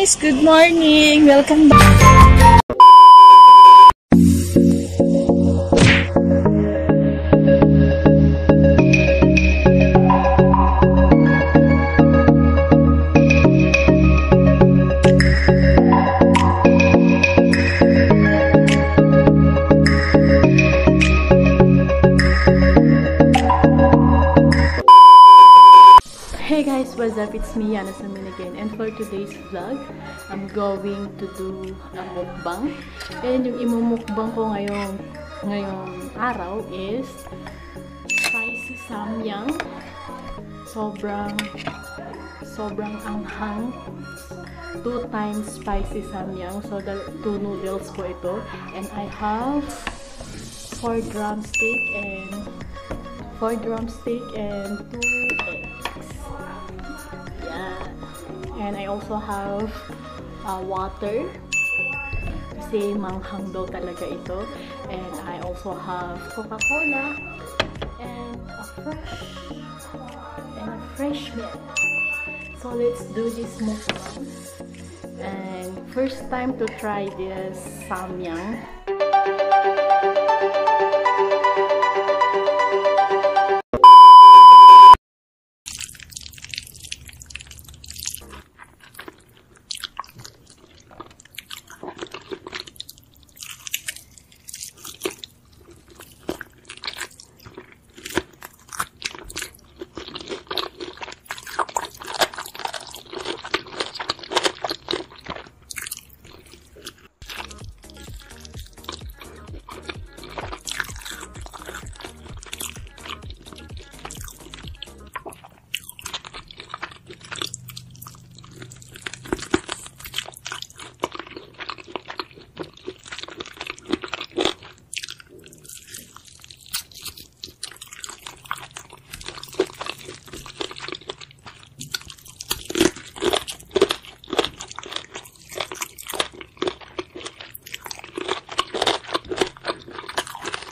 guys! Good morning! Welcome back! Hey guys, what's up? It's me, Yana Samin again. And for today's vlog, I'm going to do a mukbang. And yung imumukbang ko ngayong araw is spicy samyang. Sobrang anghang. 2 times spicy samyang. So, 2 noodles ko ito. And I have 4 drumstick and 2 eggs. And I also have water kasi manghang daw talaga ito. And I also have Coca-Cola and a fresh milk. So let's do this mukbang. And first time to try this samyang.